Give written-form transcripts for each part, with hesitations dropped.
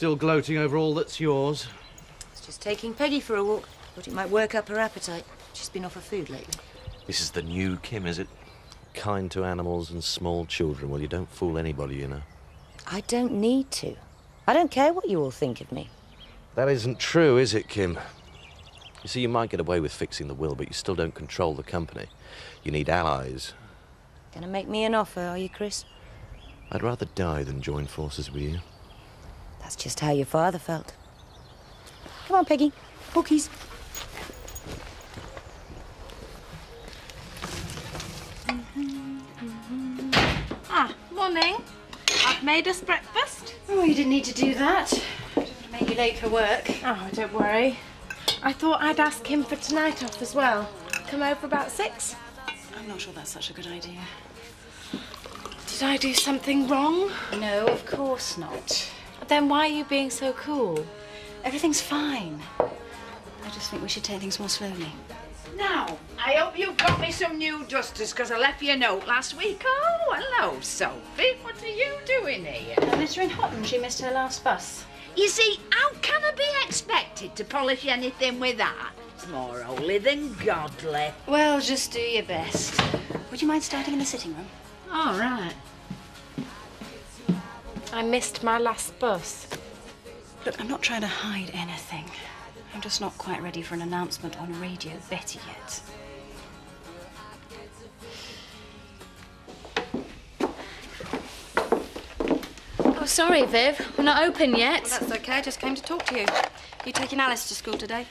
still gloating over all that's yours? It's just taking Peggy for a walk. Thought it might work up her appetite. She's been off her food lately. This is the new Kim, is it? Kind to animals and small children. Well, you don't fool anybody, you know. I don't need to. I don't care what you all think of me. That isn't true, is it, Kim? You see, you might get away with fixing the will, but you still don't control the company. You need allies. Gonna make me an offer, are you, Chris? I'd rather die than join forces with you. That's just how your father felt. Come on, Peggy. Cookies. Ah, morning. I've made us breakfast. Oh, you didn't need to do that. I don't want to make you late for work. Oh, don't worry. I thought I'd ask him for tonight off as well. Come over about 6. I'm not sure that's such a good idea. Did I do something wrong? No, of course not. Then why are you being so cool? Everything's fine. I just think we should take things more slowly. Now, I hope you've got me some new dusters, because I left you a note last week. Oh, hello, Sophie. What are you doing here? Litter in Houghton, she missed her last bus. You see, how can I be expected to polish anything with that? It's more holy than godly. Well, just do your best. Would you mind starting in the sitting room? All right. I missed my last bus. Look, I'm not trying to hide anything. I'm just not quite ready for an announcement on Radio Betty yet. Oh, sorry, Viv. We're not open yet. Well, that's okay. I just came to talk to you. You taking Alice to school today?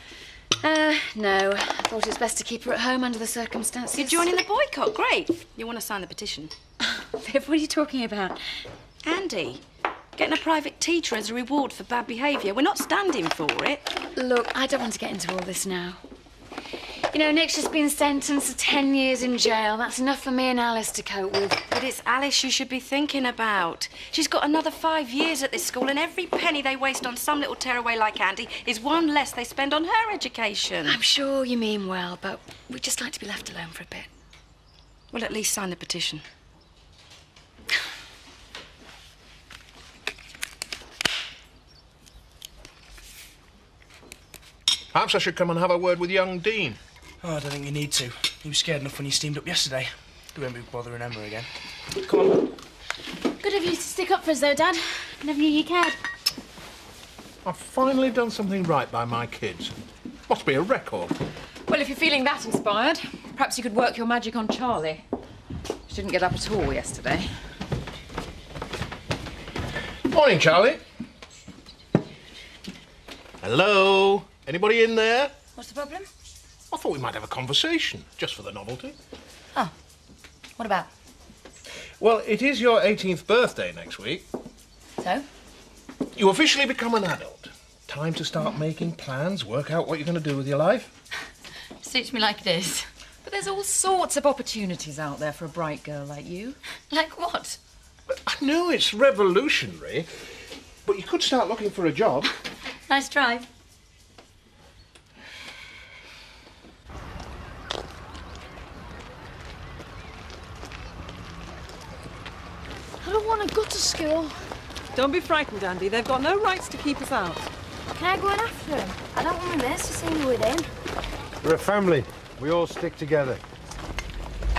No. I thought it's best to keep her at home under the circumstances. You're joining the boycott. Great. You want to sign the petition? Viv, what are you talking about? Andy, getting a private teacher as a reward for bad behaviour. We're not standing for it. Look, I don't want to get into all this now. You know, Nick's just been sentenced to 10 years in jail. That's enough for me and Alice to cope with. But it's Alice you should be thinking about. She's got another 5 years at this school, and every penny they waste on some little tearaway like Andy is one less they spend on her education. I'm sure you mean well, but we'd just like to be left alone for a bit. Well, at least sign the petition. Perhaps I should come and have a word with young Dean. Oh, I don't think you need to. He was scared enough when you steamed up yesterday. He won't be bothering Emma again. Come on. Good of you to stick up for us, though, Dad. Never knew you cared. I've finally done something right by my kids. Must be a record. Well, if you're feeling that inspired, perhaps you could work your magic on Charlie. She didn't get up at all yesterday. Morning, Charlie. Hello? Anybody in there? What's the problem? I thought we might have a conversation, just for the novelty. Oh, what about? Well, it is your 18th birthday next week. So? You officially become an adult. Time to start making plans, work out what you're going to do with your life. Suits me like this. But there's all sorts of opportunities out there for a bright girl like you. Like what? I know it's revolutionary, but you could start looking for a job. Nice try. I don't want to go to school. Don't be frightened, Andy. They've got no rights to keep us out. Can I go in after him? I don't want to miss to see me with him. We're a family. We all stick together.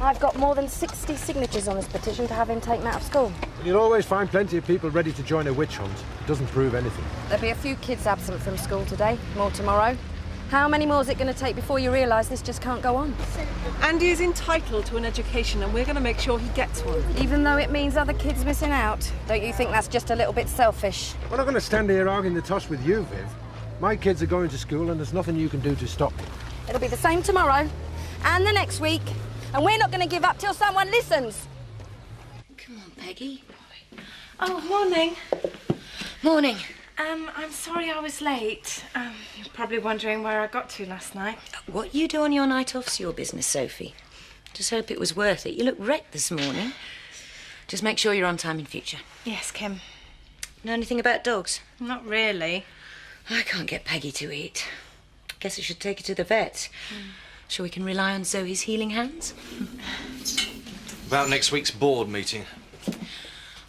I've got more than 60 signatures on this petition to have him taken out of school. You'll always find plenty of people ready to join a witch hunt. It doesn't prove anything. There'll be a few kids absent from school today, more tomorrow. How many more is it going to take before you realise this just can't go on? Andy is entitled to an education and we're going to make sure he gets one. Even though it means other kids missing out? Don't you think that's just a little bit selfish? We're not going to stand here arguing the toss with you, Viv. My kids are going to school and there's nothing you can do to stop me. It'll be the same tomorrow and the next week, and we're not going to give up till someone listens. Come on, Peggy. Oh, morning. Morning. I'm sorry I was late. You're probably wondering where I got to last night. What you do on your night off's your business, Sophie. Just hope it was worth it. You look wrecked this morning. Just make sure you're on time in future. Yes, Kim. Know anything about dogs? Not really. I can't get Peggy to eat. Guess I should take her to the vet. So we can rely on Zoe's healing hands. About next week's board meeting.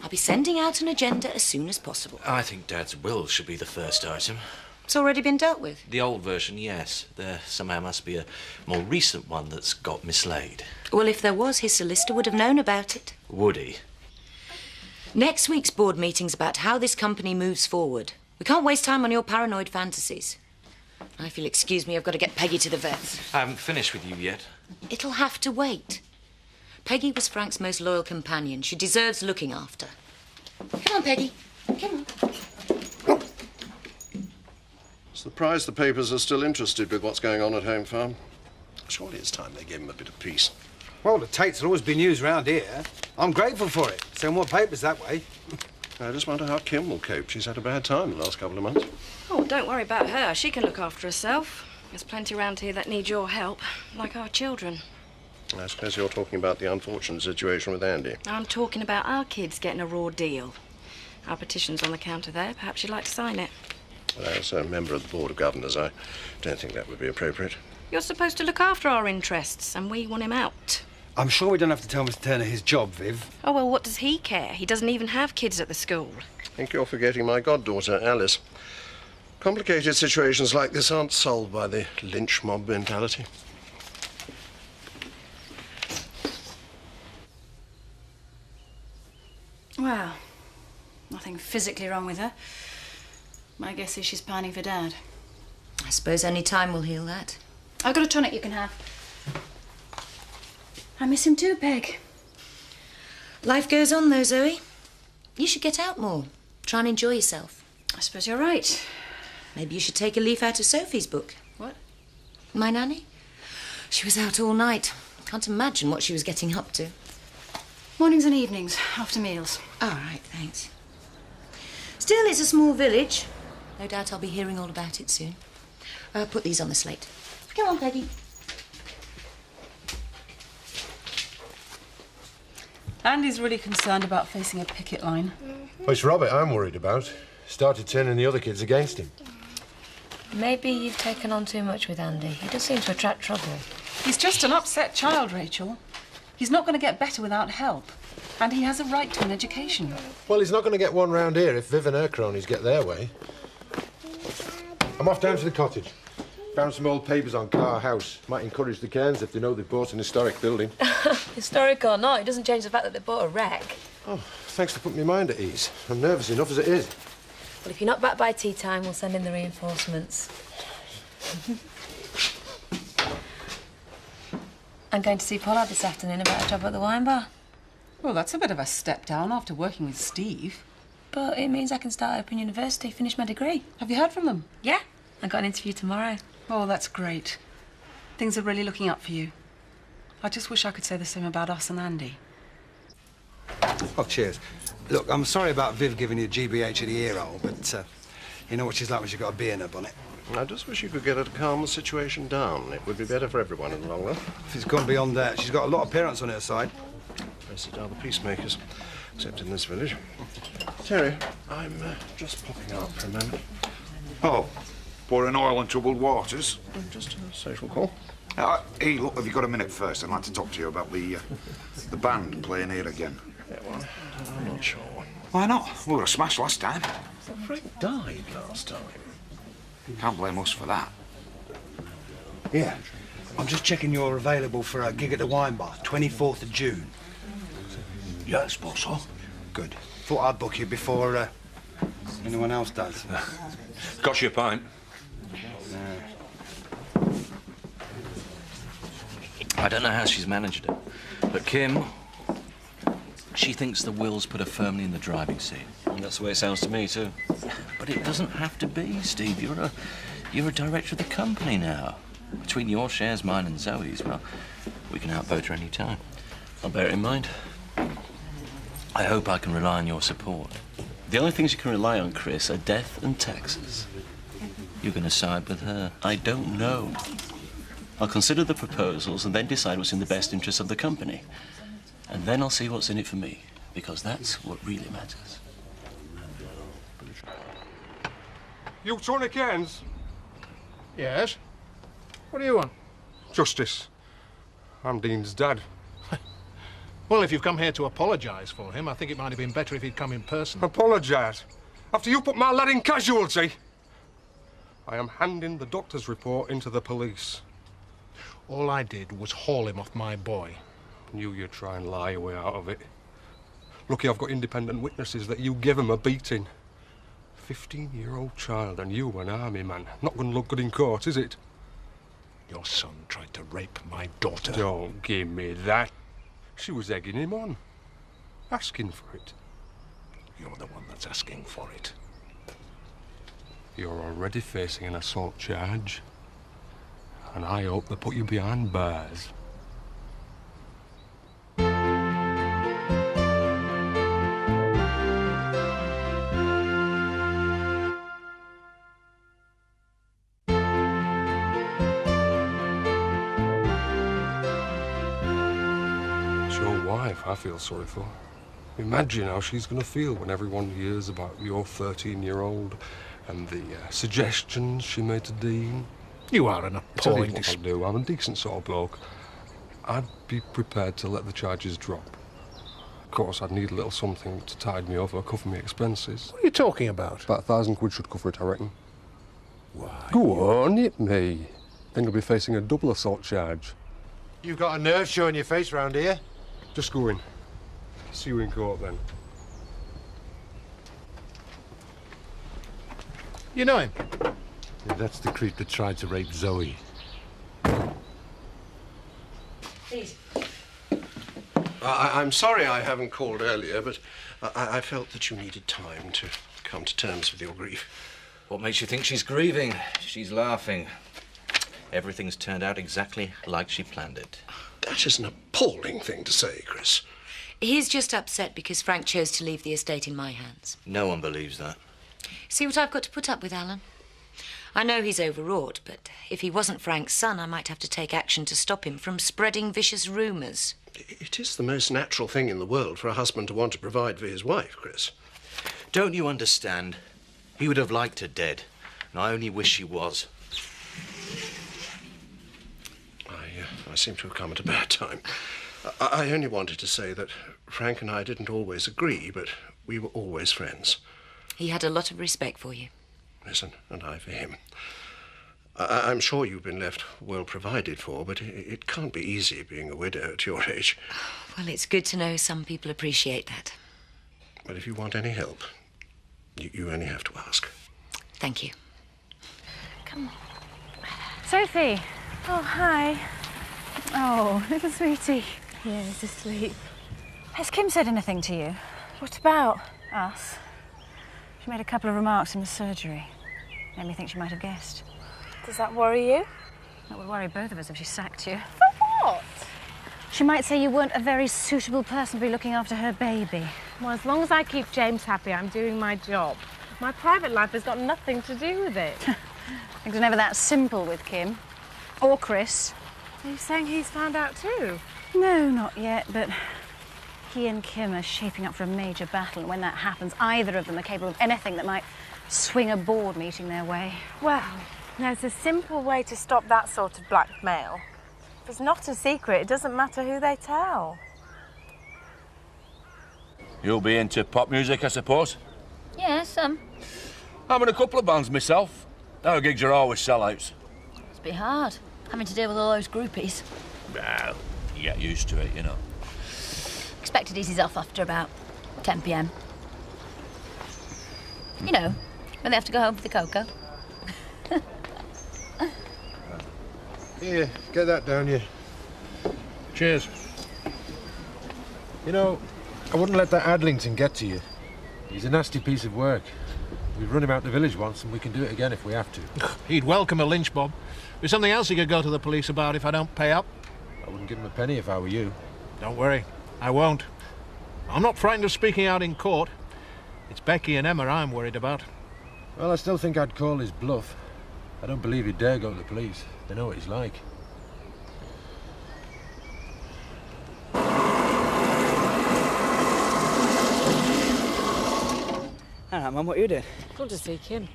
I'll be sending out an agenda as soon as possible. I think Dad's will should be the first item. It's already been dealt with. The old version, yes. There somehow must be a more recent one that's got mislaid. Well, if there was, his solicitor would have known about it. Would he? Next week's board meeting's about how this company moves forward. We can't waste time on your paranoid fantasies. Now, if you'll excuse me, I've got to get Peggy to the vets. I haven't finished with you yet. It'll have to wait. Peggy was Frank's most loyal companion. She deserves looking after. Come on, Peggy. Come on. Surprised the papers are still interested with what's going on at Home Farm. Surely it's time they gave him a bit of peace. Well, the Tates will always be news round here. I'm grateful for it. Sell more papers that way. I just wonder how Kim will cope. She's had a bad time the last couple of months. Oh, don't worry about her. She can look after herself. There's plenty around here that need your help, like our children. I suppose you're talking about the unfortunate situation with Andy. I'm talking about our kids getting a raw deal. Our petition's on the counter there. Perhaps you'd like to sign it. Well, as a member of the Board of Governors, I don't think that would be appropriate. You're supposed to look after our interests, and we want him out. I'm sure we don't have to tell Mr. Turner his job, Viv. Oh, well, what does he care? He doesn't even have kids at the school. I think you're forgetting my goddaughter, Alice. Complicated situations like this aren't solved by the lynch mob mentality. Well, nothing physically wrong with her. My guess is she's pining for Dad. I suppose any time will heal that. I've got a tonic you can have. I miss him too, Peg. Life goes on, though, Zoe. You should get out more. Try and enjoy yourself. I suppose you're right. Maybe you should take a leaf out of Sophie's book. What? My nanny? She was out all night. Can't imagine what she was getting up to. Mornings and evenings, after meals. All right, thanks. Still, it's a small village. No doubt I'll be hearing all about it soon. Put these on the slate. Come on, Peggy. Andy's really concerned about facing a picket line. Well, it's Robert I'm worried about. Started turning the other kids against him. Maybe you've taken on too much with Andy. He does seem to attract trouble. He's just an upset child, Rachel. He's not going to get better without help. And he has a right to an education. Well, he's not going to get one round here if Viv and her cronies get their way. I'm off down to the cottage. Found some old papers on Carr House. Might encourage the Cairns if they know they've bought an historic building. Historic or not, it doesn't change the fact that they bought a wreck. Oh, thanks for putting my mind at ease. I'm nervous enough as it is. Well, if you're not back by tea time, we'll send in the reinforcements. I'm going to see Pollard this afternoon about a job at the wine bar. Well, that's a bit of a step down after working with Steve. But it means I can start Open University, finish my degree. Have you heard from them? Yeah, I got an interview tomorrow. Oh, that's great. Things are really looking up for you. I just wish I could say the same about us and Andy. Oh, cheers. Look, I'm sorry about Viv giving you a GBH at the ear hole, but you know what she's like when she's got a bee in her bonnet. I just wish you could get her to calm the situation down. It would be better for everyone in the long run. If it's gone beyond that, she's got a lot of parents on her side. Blessed are the peacemakers, except in this village. Terry, I'm just popping out for a moment. Oh, pouring oil on troubled waters? Just a social call. Hey, look, have you got a minute first? I'd like to talk to you about the band playing here again. Yeah, well, I'm not sure. Why not? We were a smash last time. Well, Frank died last time. Can't blame us for that. Yeah. I'm just checking you're available for a gig at the wine bar, 24th of June. Yeah, I suppose so. Good. Thought I'd book you before anyone else does. Cost you a pint. I don't know how she's managed it, but Kim, she thinks the will's put her firmly in the driving seat. And that's the way it sounds to me, too. But it doesn't have to be, Steve. You're a director of the company now. Between your shares, mine and Zoe's, well, we can outvote her any time. I'll bear it in mind. I hope I can rely on your support. The only things you can rely on, Chris, are death and taxes. You're going to side with her? I don't know. I'll consider the proposals and then decide what's in the best interest of the company. And then I'll see what's in it for me, because that's what really matters. You Tony Cairns? Yes? What do you want? Justice. I'm Dean's dad. Well, if you've come here to apologise for him, I think it might have been better if he'd come in person. Apologise? After you put my lad in casualty? I am handing the doctor's report into the police. All I did was haul him off my boy. Knew you'd try and lie your way out of it. Lucky I've got independent witnesses that you gave him a beating. 15-year-old child and you an army man. Not going to look good in court, is it? Your son tried to rape my daughter. Don't give me that. She was egging him on. Asking for it. You're the one that's asking for it. You're already facing an assault charge. And I hope they put you behind bars. I feel sorry for. Imagine how she's going to feel when everyone hears about your 13-year-old and the suggestions she made to Dean. You are an appalling... What I'll do. I'm a decent sort of bloke. I'd be prepared to let the charges drop. Of course, I'd need a little something to tide me over, cover me expenses. What are you talking about? About £1,000 should cover it, I reckon. Why? Go on, hit me. Then you'll be facing a double assault charge. You've got a nerve showing your face round here. Just go in. See you in court then. You know him? Yeah, that's the creep that tried to rape Zoe. Please. I'm sorry I haven't called earlier, but I felt that you needed time to come to terms with your grief. What makes you think she's grieving? She's laughing. Everything's turned out exactly like she planned it. That is an appalling thing to say, Chris. He's just upset because Frank chose to leave the estate in my hands. No one believes that. See what I've got to put up with, Alan? I know he's overwrought, but if he wasn't Frank's son, I might have to take action to stop him from spreading vicious rumours. It is the most natural thing in the world for a husband to want to provide for his wife, Chris. Don't you understand? He would have liked her dead, and I only wish she was. I seem to have come at a bad time. I only wanted to say that Frank and I didn't always agree, but we were always friends. He had a lot of respect for you. Listen, and I for him. I'm sure you've been left well provided for, but it can't be easy being a widow at your age. Well, it's good to know some people appreciate that. But if you want any help, you only have to ask. Thank you. Come on. Sophie. Oh, hi. Oh, little sweetie. Yeah, he's asleep. Has Kim said anything to you? What about? Us. She made a couple of remarks in the surgery. Made me think she might have guessed. Does that worry you? That would worry both of us if she sacked you. For what? She might say you weren't a very suitable person to be looking after her baby. Well, as long as I keep James happy, I'm doing my job. My private life has got nothing to do with it. Things are never that simple with Kim. Or Chris. Are you saying he's found out too? No, not yet, but he and Kim are shaping up for a major battle, and when that happens, either of them are capable of anything that might swing a board meeting their way. Well, there's a simple way to stop that sort of blackmail. If it's not a secret, it doesn't matter who they tell. You'll be into pop music, I suppose? Yeah, some. I'm in a couple of bands myself. Our gigs are always sellouts. It's a bit hard, having to deal with all those groupies. Well, you get used to it, you know. Expected eases off after about 10 p.m. You know, when they have to go home for the cocoa. Here, get that down here. Cheers. You know, I wouldn't let that Adlington get to you. He's a nasty piece of work. We've run him out the village once, and we can do it again if we have to. He'd welcome a lynch mob. There's something else he could go to the police about if I don't pay up. I wouldn't give him a penny if I were you. Don't worry, I won't. I'm not frightened of speaking out in court. It's Becky and Emma I'm worried about. Well, I still think I'd call his bluff. I don't believe he'd dare go to the police. They know what he's like. All right, Mum, what are you doing? Good to see Kim.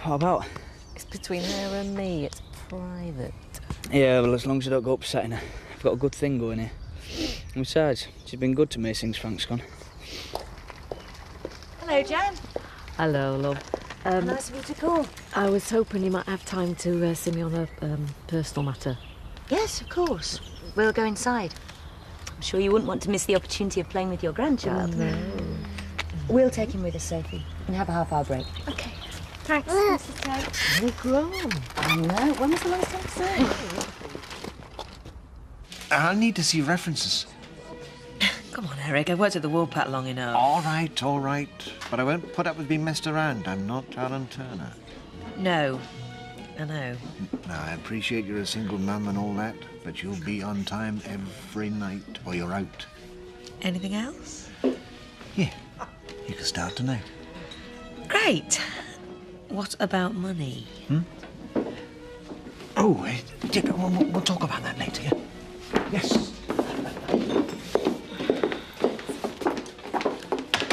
What about? It's between her and me. It's private. Yeah, well, as long as you don't go upsetting her. I've got a good thing going here. Besides, she's been good to me since Frank's gone. Hello, Jan. Hello, love. Nice of you to call. I was hoping you might have time to see me on a personal matter. Yes, of course. We'll go inside. I'm sure you wouldn't want to miss the opportunity of playing with your grandchild. No. We'll take him with us, Sophie, and have a half-hour break. OK. Thanks, Mrs. Tate. We've grown. I know. When was the last time you saw him? I'll need to see references. Come on, Eric. I've worked at the Woolpack long enough. All right. But I won't put up with being messed around. I'm not Alan Turner. No. I know. Now, I appreciate you're a single mum and all that, but you'll be on time every night or you're out. Anything else? Yeah. You can start tonight. Great. What about money? Oh, we'll talk about that later, yeah? Yes.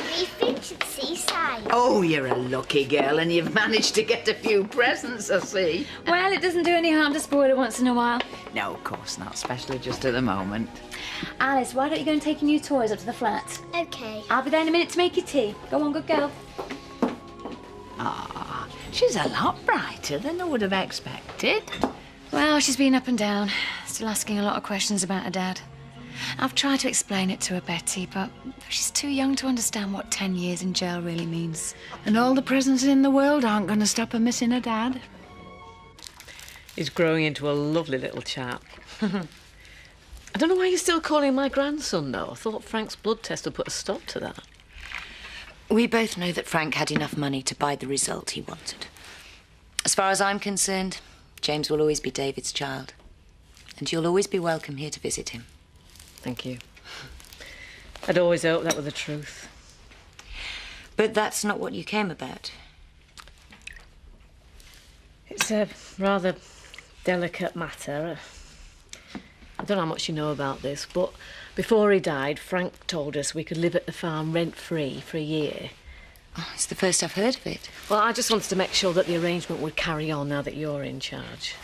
We featured Seaside. Oh, you're a lucky girl and you've managed to get a few presents, I see. Well, it doesn't do any harm to spoil it once in a while. No, of course not, especially just at the moment. Alice, why don't you go and take your new toys up to the flat? OK. I'll be there in a minute to make you tea. Go on, good girl. Ah, she's a lot brighter than I would have expected. Well, she's been up and down, still asking a lot of questions about her dad. I've tried to explain it to her, Betty, but she's too young to understand what 10 years in jail really means. And all the presents in the world aren't going to stop her missing her dad. He's growing into a lovely little chap. I don't know why you're still calling him my grandson, though. I thought Frank's blood test would put a stop to that. We both know that Frank had enough money to buy the result he wanted. As far as I'm concerned, James will always be David's child. And you'll always be welcome here to visit him. Thank you. I'd always hoped that were the truth. But that's not what you came about. It's a rather delicate matter. I don't know how much you know about this, but before he died, Frank told us we could live at the farm rent-free for a year. Oh, it's the first I've heard of it. Well, I just wanted to make sure that the arrangement would carry on now that you're in charge.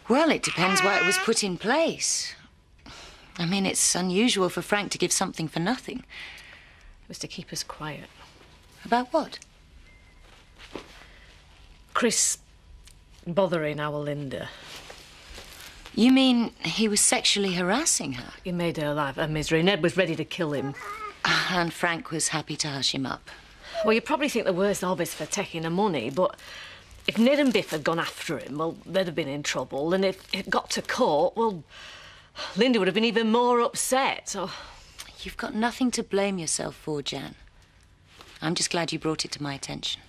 Well, it depends why it was put in place. I mean, it's unusual for Frank to give something for nothing. It was to keep us quiet. About what? Chris bothering our Linda. You mean he was sexually harassing her? He made her life a misery. Ned was ready to kill him. And Frank was happy to hush him up. Well, you probably think the worst of us for taking the money, but if Ned and Biff had gone after him, well, they'd have been in trouble. And if it got to court, well, Linda would have been even more upset. So you've got nothing to blame yourself for, Jan. I'm just glad you brought it to my attention.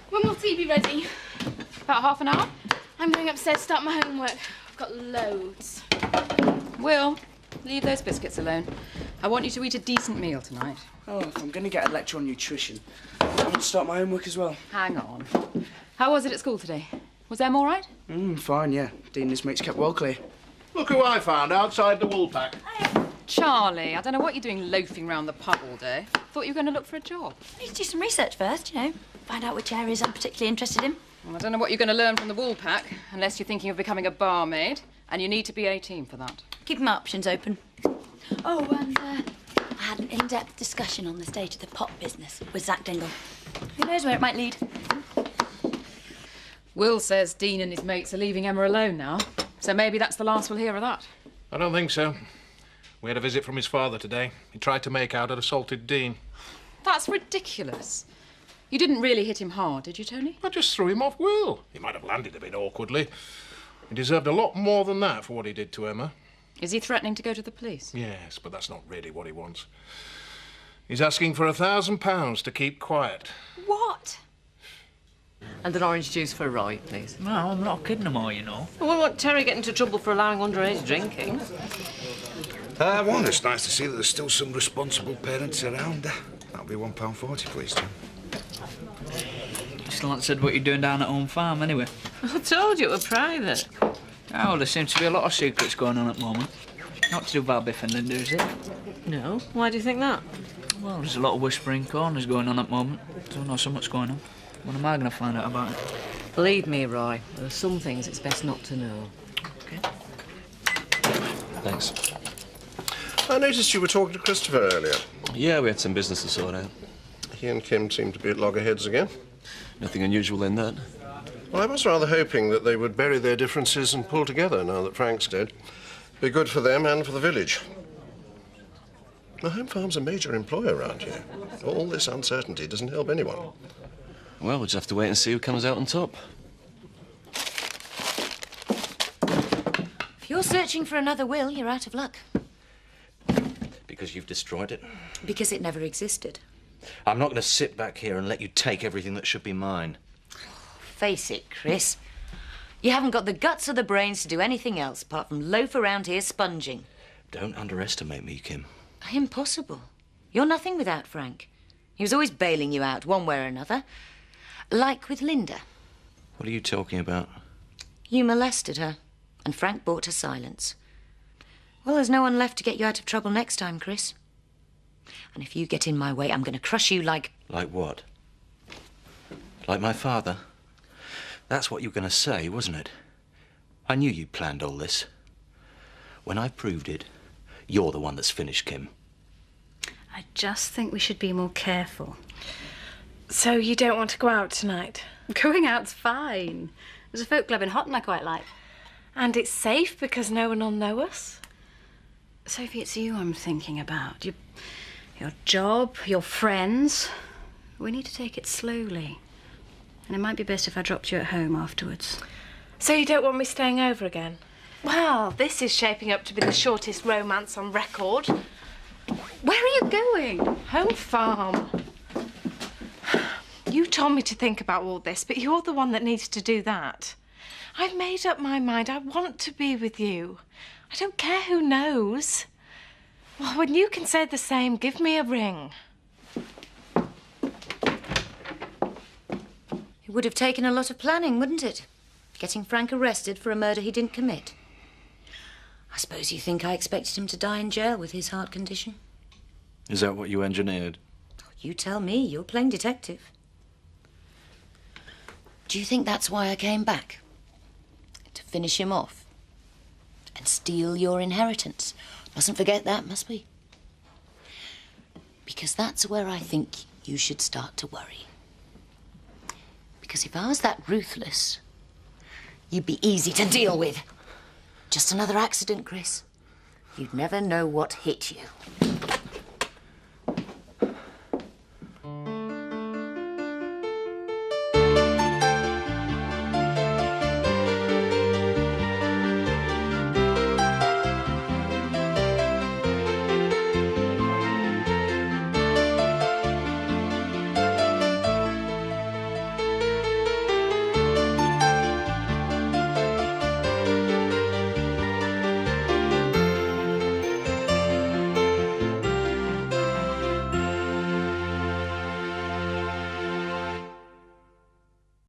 When will tea be ready? About half an hour. I'm going upstairs to start my homework. I've got loads. Will, leave those biscuits alone. I want you to eat a decent meal tonight. Oh, if I'm going to get a lecture on nutrition, I want to start my homework as well. Hang on. How was it at school today? Was Em all right? Fine, yeah. Dean and his mates kept well clear. Look who I found outside the Woolpack. Charlie, I don't know what you're doing loafing round the pub all day. Thought you were going to look for a job. I need to do some research first, you know. Find out which areas I'm particularly interested in. Well, I don't know what you're going to learn from the Woolpack, unless you're thinking of becoming a barmaid, and you need to be 18 for that. Keep my options open. Oh, and I had an in-depth discussion on the state of the pot business with Zach Dingle. Who knows where it might lead? Will says Dean and his mates are leaving Emma alone now, so maybe that's the last we'll hear of that. I don't think so. We had a visit from his father today. He tried to make out I'd assaulted Dean. That's ridiculous. You didn't really hit him hard, did you, Tony? I just threw him off Will. He might have landed a bit awkwardly. He deserved a lot more than that for what he did to Emma. Is he threatening to go to the police? Yes, but that's not really what he wants. He's asking for £1,000 to keep quiet. What? And an orange juice for Roy, please. No, I'm not kidding them all, you know. Well, we want Terry get into trouble for allowing underage drinking. Well, it's nice to see that there's still some responsible parents around. That'll be £1.40, please, Tim. You still haven't said what you're doing down at home farm, anyway. I told you it was private. Oh, there seems to be a lot of secrets going on at the moment. Not to do about Biff and Linda, is it? No. Why do you think that? Well, there's a lot of whispering corners going on at the moment. Don't know so much going on. When am I going to find out about it? Believe me, Roy, there are some things it's best not to know. Thanks. I noticed you were talking to Christopher earlier. Yeah, we had some business to sort out. He and Kim seem to be at loggerheads again. Nothing unusual in that. Well, I was rather hoping that they would bury their differences and pull together now that Frank's dead. Be good for them and for the village. The home farm's a major employer around here. All this uncertainty doesn't help anyone. Well, we'll just have to wait and see who comes out on top. If you're searching for another will, you're out of luck. Because you've destroyed it? Because it never existed. I'm not going to sit back here and let you take everything that should be mine. Face it, Chris. You haven't got the guts or the brains to do anything else apart from loaf around here sponging. Don't underestimate me, Kim. Impossible. You're nothing without Frank. He was always bailing you out one way or another. Like with Linda. What are you talking about? You molested her, and Frank bought her silence. Well, there's no one left to get you out of trouble next time, Chris. And if you get in my way, I'm going to crush you like... Like what? Like my father? That's what you were going to say, wasn't it? I knew you'd planned all this. When I proved it, you're the one that's finished, Kim. I just think we should be more careful. So you don't want to go out tonight? Going out's fine. There's a folk club in Houghton I quite like. And it's safe because no one will know us? Sophie, it's you I'm thinking about. Your job, your friends. We need to take it slowly. And it might be best if I dropped you at home afterwards. So you don't want me staying over again? Well, this is shaping up to be the shortest romance on record. Where are you going? Home farm. You told me to think about all this, but you're the one that needs to do that. I've made up my mind. I want to be with you. I don't care who knows. Well, when you can say the same, give me a ring. It would have taken a lot of planning, wouldn't it? Getting Frank arrested for a murder he didn't commit. I suppose you think I expected him to die in jail with his heart condition? Is that what you engineered? You tell me. You're playing detective. Do you think that's why I came back? To finish him off? And steal your inheritance? Mustn't forget that, must we? Because that's where I think you should start to worry. Because if I was that ruthless, you'd be easy to deal with. Just another accident, Chris. You'd never know what hit you.